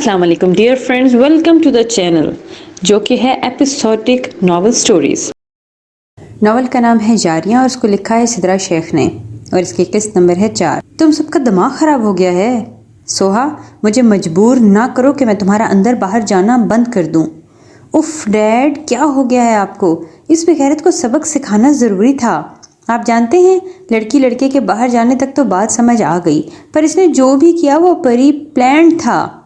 अस्सलाम वालेकुम dear friends, welcome to the channel जो कि है एपिसोडिक नॉवल स्टोरीज। नॉवल का नाम है जारियां और उसको लिखा है सिद्रा शेख ने और इसकी किस्त नंबर है 4। तुम सबका दिमाग खराब हो गया है सोहा, मुझे मजबूर ना करो कि मैं तुम्हारा अंदर बाहर जाना बंद कर दूं। उफ डैड, क्या हो गया है आपको? इस बेगैरत को सबक सिखाना ज़रूरी था। आप जानते हैं, लड़की लड़के के बाहर जाने तक तो बात समझ आ गई, पर इसने जो भी किया वो परी प्लान था,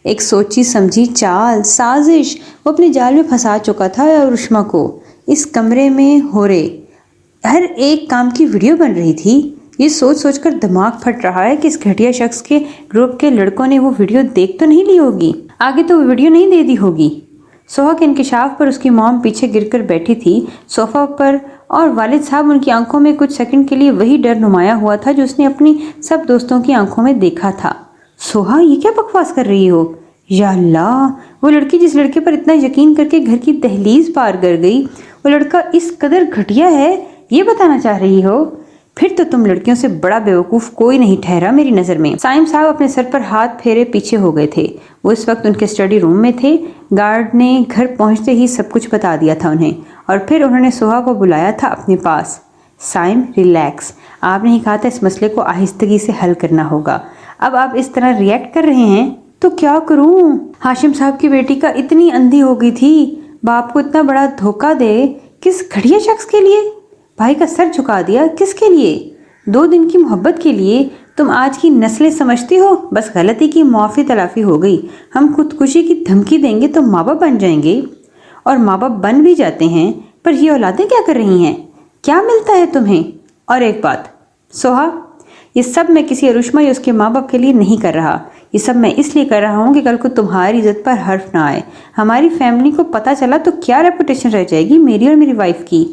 एक सोची समझी चाल, साजिश। वो अपने जाल में फंसा चुका था और उष्मा को इस कमरे में हो रहे हर एक काम की वीडियो बन रही थी। ये सोच सोचकर दिमाग फट रहा है कि इस घटिया शख्स के ग्रुप के लड़कों ने वो वीडियो देख तो नहीं ली होगी, आगे तो वो वीडियो नहीं दे दी होगी। सोहा के इंकिशाफ पर उसकी मॉम पीछे गिरकर बैठी थी सोफा पर और वालिद साहब उनकी आंखों में कुछ सेकंड के लिए वही डर नुमाया हुआ था जो उसने अपनी सब दोस्तों की आंखों में देखा था। सोहा, ये क्या बकवास कर रही हो? या अल्लाह, वो लड़की जिस लड़के पर इतना यकीन करके घर की दहलीज पार कर गई, वो लड़का इस कदर घटिया है, ये बताना चाह रही हो? फिर तो तुम लड़कियों से बड़ा बेवकूफ़ कोई नहीं ठहरा मेरी नज़र में। साइम साहब अपने सर पर हाथ फेरे पीछे हो गए थे। वो इस वक्त उनके स्टडी रूम में थे। गार्ड ने घर पहुंचते ही सब कुछ बता दिया था उन्हें और फिर उन्होंने सोहा को बुलाया था अपने पास। साइम, रिलैक्स, आपने ही कहा था इस मसले को आहिस्तगी से हल करना होगा। अब आप इस तरह रिएक्ट कर रहे हैं तो क्या करूं? हाशिम साहब की बेटी का इतनी अंधी हो गई थी, बाप को इतना बड़ा धोखा दे किस घटिया शख्स के लिए? भाई का सर झुका दिया किसके लिए? 2 दिन की मोहब्बत के लिए? तुम आज की नस्लें समझती हो? बस गलती की मुआफ़ी तलाफ़ी हो गई। हम खुदकुशी की धमकी देंगे तो माँ बाप बन जाएंगे, और माँ बाप बन भी जाते हैं, पर ये औलादें क्या कर रही हैं? क्या मिलता है तुम्हें? और एक बात सोहा, ये सब मैं किसी अरुष्मा या उसके माँ बाप के लिए नहीं कर रहा। ये सब मैं इसलिए कर रहा हूँ कि कल को तुम्हारी इज्जत पर हर्फ ना आए। हमारी फैमिली को पता चला तो क्या रेपुटेशन रह जाएगी मेरी और मेरी वाइफ की।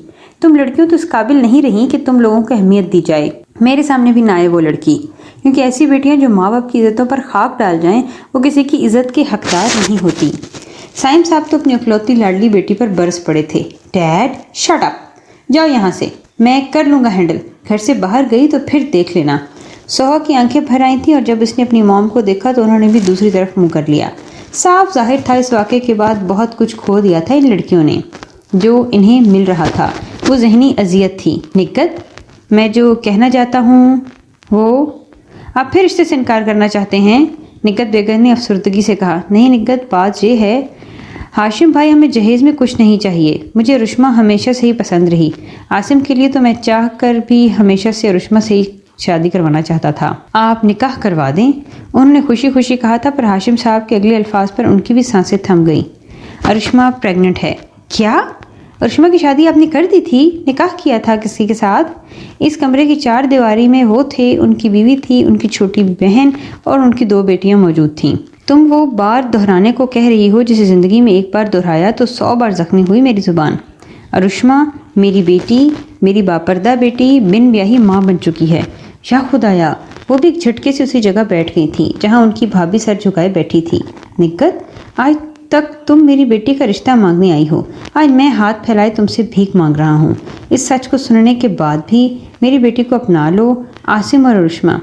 तुम लड़कियों तो इस काबिल नहीं रही कि तुम लोगों को अहमियत दी जाए। मेरे सामने भी ना आए वो लड़की, क्योंकि ऐसी बेटियां जो माँ बाप की इज्जतों पर खाक डाल जाएं वो किसी की इज्जत के हकदार नहीं होती। साइम साहब तो अपनी इकलौती लाडली बेटी पर बरस पड़े थे। डैड शट अप, जाओ यहाँ से, मैं कर लूँगा हैंडल। घर से बाहर गई तो फिर देख लेना। सोहा की आंखें भर आई थीं और जब उसने अपनी मॉम को देखा तो उन्होंने भी दूसरी तरफ मुंह कर लिया। साफ जाहिर था इस वाक़े के बाद बहुत कुछ खो दिया था इन लड़कियों ने। जो इन्हें मिल रहा था वो ज़हनी अजियत थी। निक्कत, मैं जो कहना चाहता हूँ वो, आप फिर रिश्ते से इनकार करना चाहते हैं? निक्कत बेगम ने अफसरदगी से कहा। नहीं निक्कत, बात ये है हाशिम भाई, हमें जहेज़ में कुछ नहीं चाहिए। मुझे रुश्मा हमेशा से ही पसंद रही। आसिम के लिए तो मैं चाह कर भी हमेशा से रुश्मा से ही शादी करवाना चाहता था। आप निकाह करवा दें, उन्होंने खुशी खुशी कहा था, पर हाशिम साहब के अगले अल्फाज पर उनकी भी सांसें थम गईं। अरुष्मा प्रेग्नेंट है। क्या? अरुष्मा की शादी आपने कर दी थी? निकाह किया था किसी के साथ? इस कमरे की 4 दीवारी में वो थे, उनकी बीवी थी, उनकी छोटी बहन और उनकी 2 बेटियां मौजूद थीं। तुम वो बार दोहराने को कह रही हो जिसे ज़िंदगी में एक बार दोहराया तो 100 बार जख्मी हुई मेरी ज़ुबान। अरुष्मा मेरी बेटी, मेरी बापर्दा बेटी, बिन ब्याही माँ बन चुकी है। या खुदाया, वो भी एक झटके से उसी जगह बैठ गई थी जहाँ उनकी भाभी सर झुकाए बैठी थी। निक्कत, आज तक तुम मेरी बेटी का रिश्ता मांगने आई हो, आज मैं हाथ फैलाए तुमसे भीख मांग रहा हूँ। इस सच को सुनने के बाद भी मेरी बेटी को अपना लो। आसिम और अरुष्मा।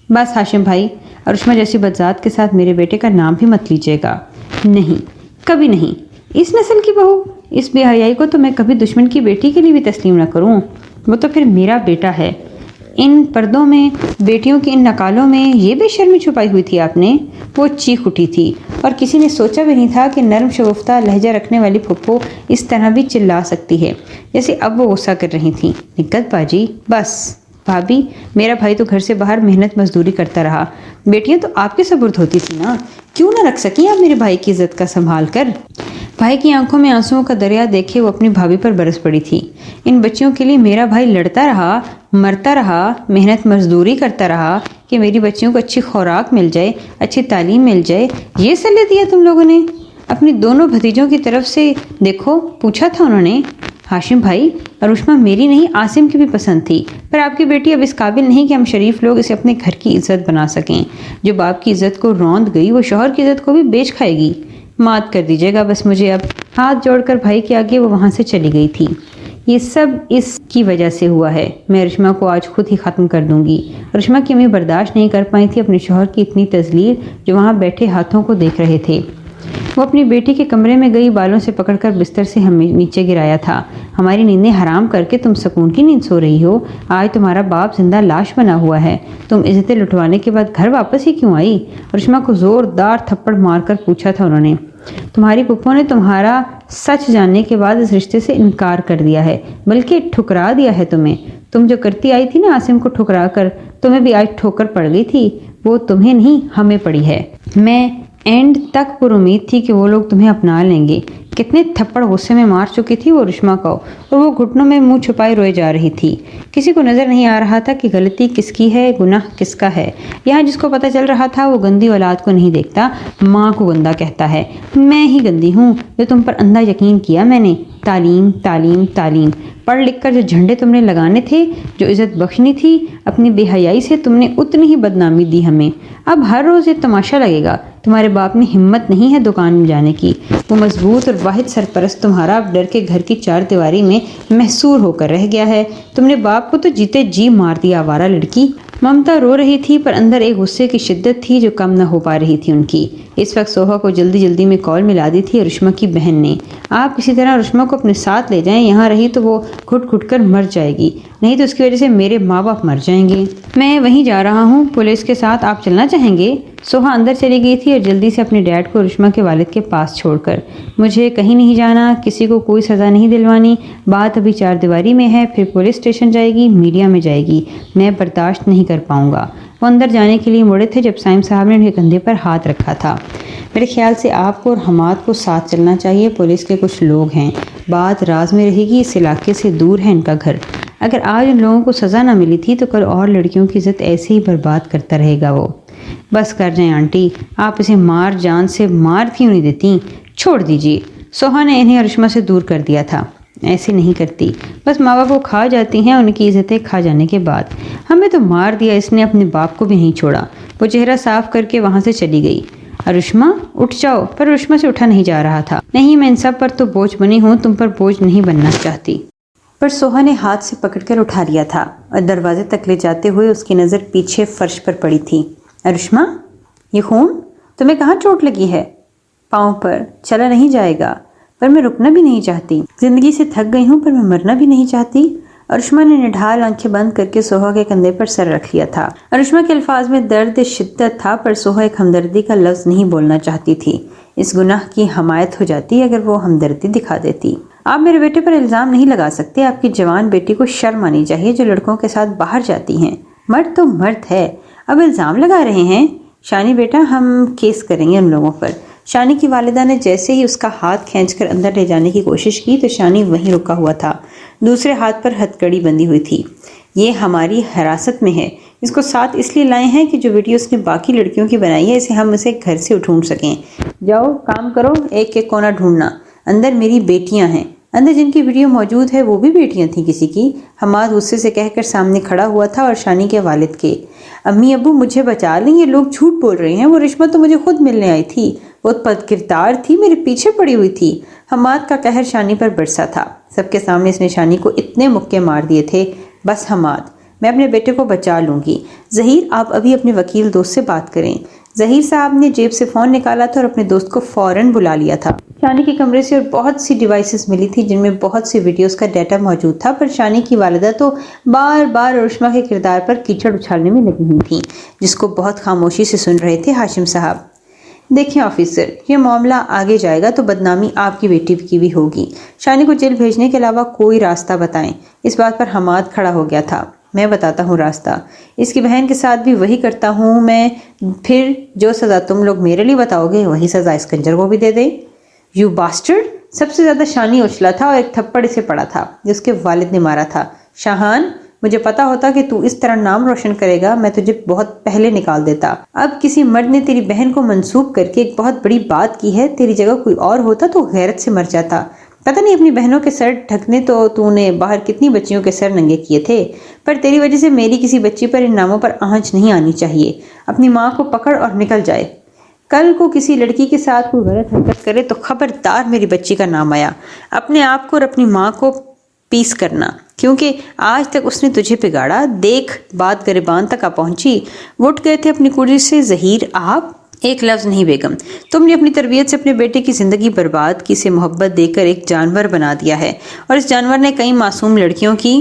बस हाशिम भाई, अरुष्मा जैसी बदजात के साथ मेरे बेटे का नाम भी मत लीजिएगा। नहीं, कभी नहीं। इस नस्ल की बहू, इस बेहयाई को तो मैं कभी दुश्मन की बेटी के लिए भी तस्लीम न करूँ। वो तो फिर मेरा बेटा है। इन पर्दों में, बेटियों की इन नकालों में ये बेशर्मी छुपाई हुई थी आपने? वो चीख उठी थी और किसी ने सोचा भी नहीं था कि नरम शगुफ्ता लहजा रखने वाली फुप्पो इस तरह भी चिल्ला सकती है जैसे अब वो गुस्सा कर रही थी। निक्कत बाजी, बस। भाभी, मेरा भाई तो घर से बाहर मेहनत मजदूरी करता रहा, बेटियां तो आपके सुपुर्द होती थी ना, क्यों ना रख सकी आप मेरे भाई की इज्जत का संभाल कर? भाई की आंखों में आंसुओं का दरिया देखे वो अपनी भाभी पर बरस पड़ी थी। इन बच्चियों के लिए मेरा भाई लड़ता रहा, मरता रहा, मेहनत मजदूरी करता रहा कि मेरी बच्चियों को अच्छी खुराक मिल जाए, अच्छी तालीम मिल जाए। ये सलाह दिया तुम लोगों ने? अपनी दोनों भतीजों की तरफ से देखो, पूछा था उन्होंने? हाशिम भाई, अरुष्मा मेरी नहीं आसिम की भी पसंद थी, पर आपकी बेटी अब इस काबिल नहीं कि हम शरीफ लोग इसे अपने घर की इज्जत बना सकें। जो बाप की इज्जत को रौंद गई वो शौहर की इज्जत को भी बेच खाएगी। मात कर दीजिएगा बस मुझे अब। हाथ जोड़कर भाई के आगे वो वहाँ से चली गई थी। یہ سب اس کی وجہ سے ہوا ہے. میں رشما کو آج خود ہی ختم کر دوں گی. رشما کی امی برداشت نہیں کر پائی تھی اپنے شوہر کی اتنی تذلیل جو وہاں بیٹھے ہاتھوں کو دیکھ رہے تھے. وہ اپنی بیٹی کے کمرے میں گئی, بالوں سے پکڑ کر بستر سے ہمیں نیچے گرایا تھا. ہماری نیندیں حرام کر کے تم سکون کی نیند سو رہی ہو. آج تمہارا باپ زندہ لاش بنا ہوا ہے. تم عزتیں لٹوانے کے بعد گھر واپس ہی کیوں آئی؟ رشما کو زوردار تھپڑ مار کر پوچھا تھا انہوں نے. تمہاری پھپھو نے تمہارا سچ جاننے کے بعد اس رشتے سے انکار کر دیا ہے, بلکہ ٹھکرا دیا ہے تمہیں. تم جو کرتی آئی تھی نا عاصم کو ٹھکرا کر, تمہیں بھی آج ٹھوکر پڑ گئی تھی. وہ تمہیں نہیں ہمیں پڑی ہے. میں اینڈ تک پر امید تھی کہ وہ لوگ تمہیں اپنا لیں گے. کتنے تھپڑ غصے میں مار چکی تھی وہ رشما کو, اور وہ گھٹنوں میں منہ چھپائے روئے جا رہی تھی. کسی کو نظر نہیں آ رہا تھا کہ غلطی کس کی ہے, گناہ کس کا ہے. یہاں جس کو پتہ چل رہا تھا وہ گندی اولاد کو نہیں دیکھتا, ماں کو گندا کہتا ہے. میں ہی گندی ہوں جو تم پر اندھا یقین کیا میں نے. تعلیم تعلیم تعلیم, پڑھ لکھ کر جو جھنڈے تم نے لگانے تھے, جو عزت بخشنی تھی, اپنی بے حیائی سے تم نے اتنی ہی بدنامی دی ہمیں. اب ہر روز یہ تماشا لگے گا. تمہارے باپ میں ہمت نہیں ہے دکان میں جانے کی. وہ مضبوط اور واحد سرپرست تمہارا اب ڈر کے گھر کی چار دیواری میں محصور ہو کر رہ گیا ہے. تم نے باپ کو تو جیتے جی مار دیا آوارہ لڑکی. ممتا رو رہی تھی پر اندر ایک غصے کی شدت تھی جو کم نہ ہو پا رہی تھی ان کی. اس وقت سوہا کو جلدی جلدی میں کال ملا دی تھی رشما کی بہن نے. آپ کسی طرح رشما کو اپنے ساتھ لے جائیں, یہاں رہی تو وہ گھٹ گھٹ کر مر جائے گی, نہیں تو اس کی وجہ سے میرے ماں باپ مر جائیں گے. میں وہیں جا رہا ہوں پولیس کے ساتھ, آپ چلنا چاہیں گے؟ سوہا اندر چلی گئی تھی اور جلدی سے اپنے ڈیڈ کو رشما کے والد کے پاس چھوڑ کر. مجھے کہیں نہیں جانا, کسی کو کوئی سزا نہیں دلوانی. بات ابھی چار دیواری میں ہے, پھر پولیس اسٹیشن جائے گی, میڈیا میں جائے گی. میں برداشت نہیں کر پاؤں گا. وہ اندر جانے کے لیے مڑے تھے جب سائم صاحب نے ان کے کندھے پر ہاتھ رکھا تھا. میرے خیال سے آپ کو اور حماد کو ساتھ چلنا چاہیے. پولیس کے کچھ لوگ ہیں, بات راز میں رہے گی. اس علاقے سے دور ہے ان کا گھر. اگر آج ان لوگوں کو سزا نہ ملی تھی تو کل اور لڑکیوں کی عزت ایسے ہی برباد کرتا رہے گا وہ. بس کر جائیں آنٹی, آپ اسے مار جان سے مار کیوں نہیں دیتی؟ چھوڑ دیجیے. سوہا نے انہیں رشما سے دور کر دیا تھا. ایسے نہیں کرتی, بس ماں باپ کو کھا جاتی ہیں ان کی عزتیں کھا جانے کے بعد. ہمیں تو مار دیا اس نے, اپنے باپ کو بھی نہیں چھوڑا. وہ چہرہ صاف کر کے وہاں سے چلی گئی. رشما اٹھ جاؤ, پر رشما سے اٹھا نہیں جا رہا تھا. نہیں, میں ان سب پر تو بوجھ بنی ہوں, تم پر بوجھ نہیں بننا چاہتی. پر سوہا نے ہاتھ سے پکڑ کر اٹھا لیا تھا اور دروازے تک لے جاتے ہوئے اس کی نظر پیچھے فرش پر پڑی تھی. رشما, یہ خون تمہیں کہاں چوٹ لگی ہے؟ پاؤں پر. چلا نہیں جائے گا. پر میں رکنا بھی نہیں چاہتی. زندگی سے تھک گئی ہوں, پر میں مرنا بھی نہیں چاہتی. رشما نے نڈھال آنکھیں بند کر کے سوہا کے کندھے پر سر رکھ لیا تھا. رشما کے الفاظ میں درد شدت تھا, پر سوہا ایک ہمدردی کا لفظ نہیں بولنا چاہتی تھی. اس گناہ کی حمایت ہو جاتی اگر وہ ہمدردی دکھا دیتی. آپ میرے بیٹے پر الزام نہیں لگا سکتے. آپ کی جوان بیٹی کو شرم آنی چاہیے جو لڑکوں کے ساتھ باہر جاتی ہیں. مرد تو مرد ہے, اب الزام لگا رہے ہیں. شانی بیٹا, ہم کیس کریں گے ان لوگوں پر. شانی کی والدہ نے جیسے ہی اس کا ہاتھ کھینچ کر اندر لے جانے کی کوشش کی تو شانی وہیں رکا ہوا تھا. دوسرے ہاتھ پر ہتھکڑی بندھی ہوئی تھی. یہ ہماری حراست میں ہے. اس کو ساتھ اس لیے لائے ہیں کہ جو ویڈیو اس نے باقی لڑکیوں کی بنائی ہے ہم اسے گھر سے ڈھونڈ سکیں. جاؤ کام کرو, ایک ایک کونا ڈھونڈنا. اندر میری بیٹیاں ہیں. اندر جن کی ویڈیو موجود ہے وہ بھی بیٹیاں تھیں کسی کی. حماد غصے سے کہہ کر سامنے کھڑا ہوا تھا اور شانی کے والد کے. امی ابو مجھے بچا لیں, یہ لوگ جھوٹ بول رہے ہیں. وہ رشما تو مجھے خود ملنے آئی تھی, وہ بد کردار تھی, میرے پیچھے پڑی ہوئی تھی. حماد کا قہر شانی پر برسا تھا. سب کے سامنے اس نے شانی کو اتنے مکے مار دیے تھے. بس حماد, میں اپنے بیٹے کو بچا لوں گی. ظہیر, آپ ابھی اپنے وکیل دوست سے بات کریں. ظہیر صاحب نے جیب سے فون نکالا تھا اور اپنے دوست کو فوراً بلا لیا تھا. شانی کے کمرے سے اور بہت سی ڈیوائسز ملی تھی جن میں بہت سی ویڈیوز کا ڈیٹا موجود تھا, پر شانی کی والدہ تو بار بار رشما کے کردار پر کیچڑ اچھالنے میں لگی ہوئی تھیں, جس کو بہت خاموشی سے سن رہے تھے ہاشم صاحب. دیکھیں آفیسر, یہ معاملہ آگے جائے گا تو بدنامی آپ کی بیٹی کی بھی ہوگی. شانی کو جیل بھیجنے کے علاوہ کوئی راستہ بتائیں. اس بات پر حماد کھڑا ہو گیا تھا. میں بتاتا ہوں راستہ. اس کی بہن کے ساتھ بھی وہی کرتا ہوں میں. پھر جو سزا تم لوگ میرے لیے بتاؤ گے وہی سزا اس کنجر کو بھی دے دے. You bastard. سب سے زیادہ شانی اچھلا تھا اور ایک تھپڑ اسے پڑا تھا جس کے والد نے مارا تھا. شاہان, مجھے پتا ہوتا کہ تو اس طرح نام روشن کرے گا میں تجھے بہت پہلے نکال دیتا. اب کسی مرد نے تیری بہن کو منسوب کر کے ایک بہت بڑی بات کی ہے. تیری جگہ کوئی اور ہوتا تو غیرت سے مر جاتا. پتہ نہیں اپنی بہنوں کے سر ڈھکنے تو نے باہر کتنی بچیوں کے سر ننگے کیے تھے, پر تیری وجہ سے میری کسی بچی پر ان ناموں پر آنچ نہیں آنی چاہیے. اپنی ماں کو پکڑ اور نکل جائے. کل کو کسی لڑکی کے ساتھ کوئی غلط حرکت کرے تو خبردار میری بچی کا نام آیا. اپنے آپ کو اور اپنی ماں کو पीस करना, क्योंकि आज तक उसने तुझे बिगाड़ा। देख, बात गिरबान तक आ पहुंची। वो उठ गए थे अपनी कुर्सी से। ज़हीर, आप? एक लफ्ज़ नहीं बेगम, तुमने अपनी तरबियत से अपने बेटे की ज़िंदगी बर्बाद की, से मोहब्बत देकर एक जानवर बना दिया है, और इस जानवर ने कई मासूम लड़कियों की।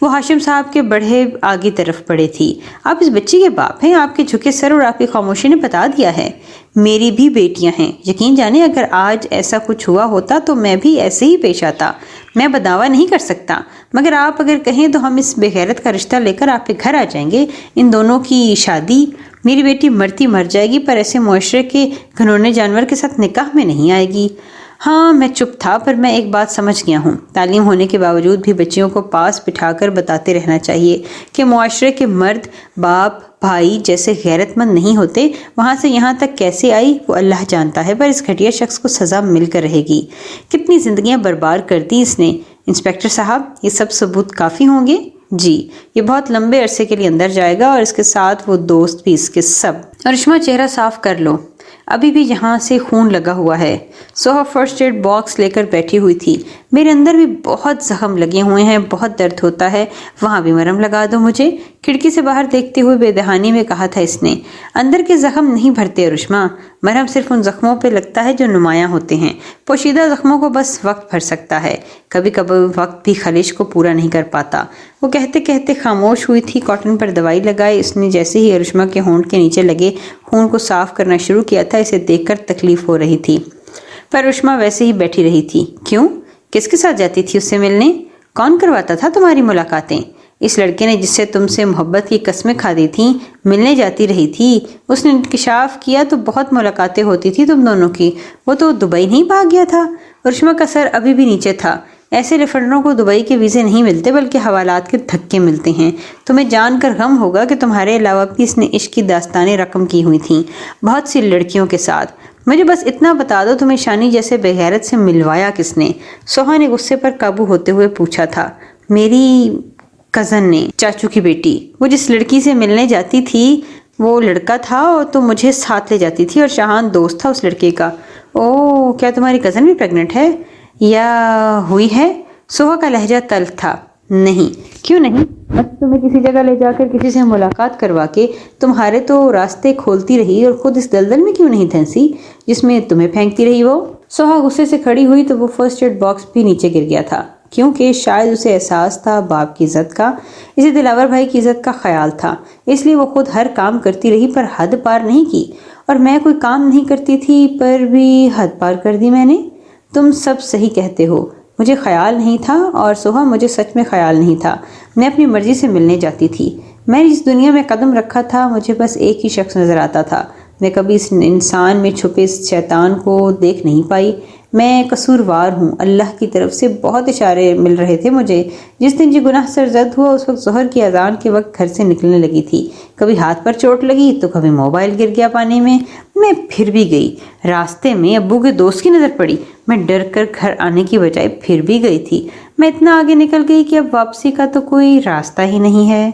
वो हाशिम साहब के बढ़े आगे तरफ बढ़े थी। आप इस बच्ची के बाप हैं। आपके झुके सर और आपकी खामोशी ने बता दिया है। मेरी भी बेटियां हैं। यकीन जाने अगर आज ऐसा कुछ हुआ होता तो मैं भी ऐसे ही पेश आता। मैं बदावा नहीं कर सकता, मगर आप अगर कहें तो हम इस बेगैरत का रिश्ता लेकर आपके घर आ जाएंगे। इन दोनों की शादी, मेरी बेटी मरती मर जाएगी, पर ऐसे मुआशरे के घिनौने जानवर के साथ निकाह में नहीं आएगी। हाँ, मैं चुप था, पर मैं एक बात समझ गया हूँ। तालीम होने के बावजूद भी बच्चियों को पास बिठाकर बताते रहना चाहिए कि मुआशरे के मर्द बाप भाई जैसे गैरतमंद नहीं होते। वहाँ से यहाँ तक कैसे आई वो अल्लाह जानता है, पर इस घटिया शख्स को सज़ा मिलकर रहेगी। कितनी ज़िंदगियाँ बर्बाद कर दी इसने। इंस्पेक्टर साहब, ये सब सबूत काफ़ी होंगे? जी, ये बहुत लंबे अरसे के लिए अंदर जाएगा, और इसके साथ वो दोस्त भी इसके सब। अरिश्मा, चेहरा साफ कर लो, अभी भी यहाँ से खून लगा हुआ है। सोहा फर्स्ट एड बॉक्स लेकर बैठी हुई थी। मेरे अंदर भी बहुत जख्म लगे हुए हैं, बहुत दर्द होता है, वहाँ भी मरहम लगा दो मुझे। खिड़की से बाहर देखते हुए बेदहानी में कहा था इसने। अंदर के जख्म नहीं भरते अरुष्मा, मरहम सिर्फ उन जख्मों पे लगता है जो नुमायां होते हैं। पोशीदा जख्मों को बस वक्त भर सकता है, कभी कभी वक्त भी खलिश को पूरा नहीं कर पाता। वो कहते कहते खामोश हुई थी। कॉटन पर दवाई लगाई इसने। जैसे ही अरुष्मा के होंठ के नीचे लगे खून को साफ करना शुरू किया था, इसे देखकर तकलीफ हो रही थी, पर अरुष्मा वैसे ही बैठी रही थी। क्यों? किसके साथ जाती थी उससे मिलने? कौन करवाता था तुम्हारी मुलाकातें? इस लड़के ने जिससे तुमसे मोहब्बत की कस्में खा दी थी, मिलने जाती रही थी। उसने इंकशाफ किया तो बहुत मुलाकातें होती थी तुम दोनों की। वो तो दुबई नहीं भाग गया था? अरुष्मा का सर अभी भी नीचे था। ऐसे रिफंडरों को दुबई के वीज़े नहीं मिलते, बल्कि हवालात के धक्के मिलते हैं। तुम्हें जानकर गम होगा कि तुम्हारे अलावा भी इसने इश्क की दास्तानें रकम की हुई थीं, बहुत सी लड़कियों के साथ। मुझे बस इतना बता दो, तुम्हें शानी जैसे बेगैरत से मिलवाया किसने? सोहा ने गुस्से पर काबू होते हुए पूछा था। मेरी कज़न ने, चाचू की बेटी। वो जिस लड़की से मिलने जाती थी वो लड़का था, और तो मुझे साथ ले जाती थी, और शाहान दोस्त था उस लड़के का। ओह, क्या तुम्हारी कज़न भी प्रेग्नेंट है या हुई है? सोहा का लहजा तल्ख था। नहीं। क्यों नहीं? बस तुम्हें किसी जगह ले जाकर किसी से मुलाकात करवा के तुम्हारे तो रास्ते खोलती रही, और खुद इस दलदल में क्यों नहीं धंसी जिसमें तुम्हें फेंकती रही वो? सोहा गुस्से से खड़ी हुई तो वो फर्स्ट एड बॉक्स भी नीचे गिर गया था, क्योंकि शायद उसे एहसास था बाप की इज्जत का। इसे दिलावर भाई की इज्जत का ख्याल था, इसलिए वो खुद हर काम करती रही, पर हद पार नहीं की। और मैं कोई काम नहीं करती थी, पर भी हद पार कर दी मैंने। तुम सब सही कहते हो, मुझे ख्याल नहीं था। और सोहा, मुझे सच में ख्याल नहीं था। मैं अपनी मर्जी से मिलने जाती थी। मैंने जिस दुनिया में कदम रखा था, मुझे बस एक ही शख्स नज़र आता था। मैं कभी इस इंसान में छुपे इस शैतान को देख नहीं पाई। मैं कसूरवार हूँ। अल्लाह की तरफ से बहुत इशारे मिल रहे थे मुझे। जिस दिन ये गुनाह सरजद हुआ उस वक्त ज़ोहर की अजान के वक्त घर से निकलने लगी थी। कभी हाथ पर चोट लगी तो कभी मोबाइल गिर गया पानी में। मैं फिर भी गई। रास्ते में अब्बू के दोस्त की नज़र पड़ी। मैं डर कर घर आने की बजाय फिर भी गई थी। मैं इतना आगे निकल गई कि अब वापसी का तो कोई रास्ता ही नहीं है।